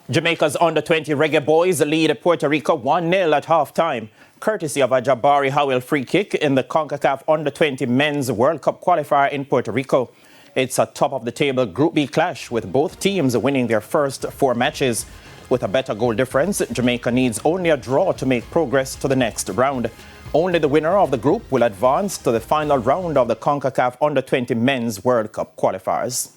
Jamaica's under-20 reggae boys lead Puerto Rico 1-0 at half-time, courtesy of a Jabari Howell free kick in the CONCACAF under-20 Men's World Cup qualifier in Puerto Rico. It's a top-of-the-table Group B clash, with both teams winning their first 4 matches. With a better goal difference, Jamaica needs only a draw to make progress to the next round. Only the winner of the group will advance to the final round of the CONCACAF under-20 Men's World Cup qualifiers.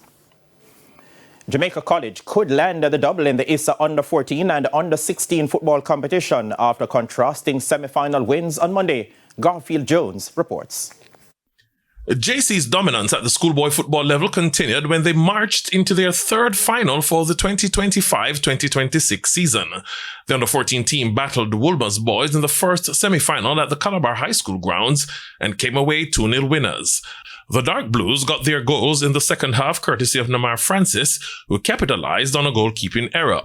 Jamaica College could land the double in the ISSA under-14 and under-16 football competition after contrasting semi-final wins on Monday. Garfield Jones reports. JC's dominance at the schoolboy football level continued when they marched into their third final for the 2025-2026 season. The under-14 team battled Woolmer's boys in the first semi-final at the Calabar High School grounds and came away 2-0 winners. The Dark Blues got their goals in the second half courtesy of Namar Francis, who capitalized on a goalkeeping error.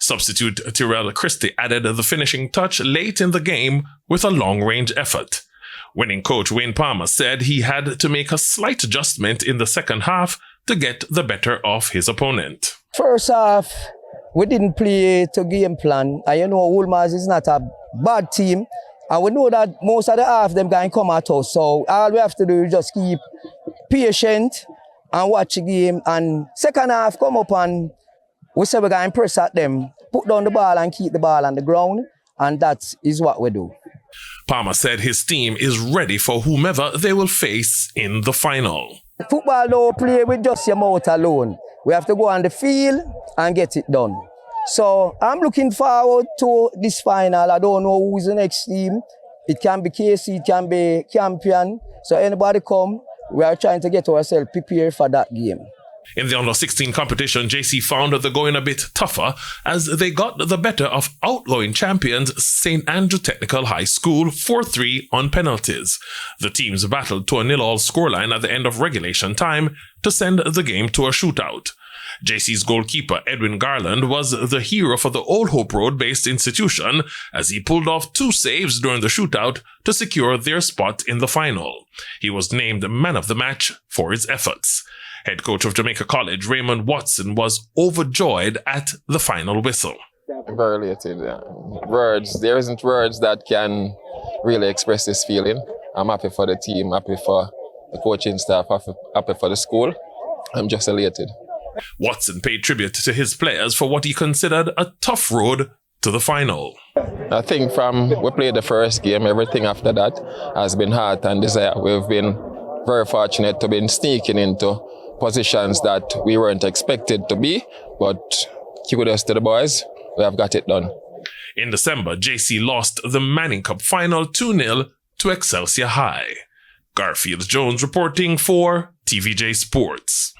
Substitute Tyrell Christie added the finishing touch late in the game with a long-range effort. Winning coach Wayne Palmer said he had to make a slight adjustment in the second half to get the better of his opponent. First half, we didn't play to game plan. And you know, Woolmers is not a bad team. And we know that most of the half them going to come at us. So all we have to do is just keep patient and watch the game. And second half come up and we say we're going to press at them, put down the ball and keep the ball on the ground. And that is what we do. Palmer said his team is ready for whomever they will face in the final. Football don't play with just your mouth alone. We have to go on the field and get it done. So I'm looking forward to this final. I don't know who's the next team. It can be KC, it can be Champion. So anybody come, we are trying to get ourselves prepared for that game. In the under-16 competition, JC found the going a bit tougher as they got the better of outgoing champions St. Andrew Technical High School 4-3 on penalties. The teams battled to a 0-0 scoreline at the end of regulation time to send the game to a shootout. JC's goalkeeper Edwin Garland was the hero for the Old Hope Road-based institution as he pulled off 2 saves during the shootout to secure their spot in the final. He was named man of the match for his efforts. Head coach of Jamaica College, Raymond Watson, was overjoyed at the final whistle. Very elated. Words, there isn't words that can really express this feeling. I'm happy for the team, happy for the coaching staff, happy for the school. I'm just elated. Watson paid tribute to his players for what he considered a tough road to the final. I think from we played the first game, everything after that has been hard and desired. We've been very fortunate to be sneaking into positions that we weren't expected to be, but kudos to the boys. We have got it done. In December, JC lost the Manning Cup final 2-0 to Excelsior High. Garfield Jones reporting for TVJ Sports.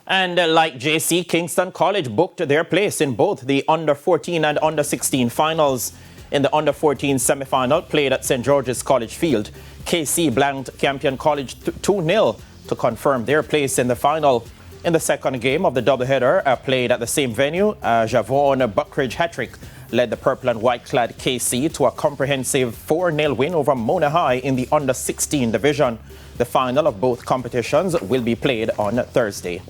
And like JC, Kingston College booked their place in both the under-14 and under-16 finals. In the under-14 semi-final played at St. George's College Field, KC blanked Campion College 2-0 to confirm their place in the final. In the second game of the doubleheader played at the same venue, Javon Buckridge hat-trick led the purple and white-clad KC to a comprehensive 4-0 win over Mona High in the under-16 division. The final of both competitions will be played on Thursday.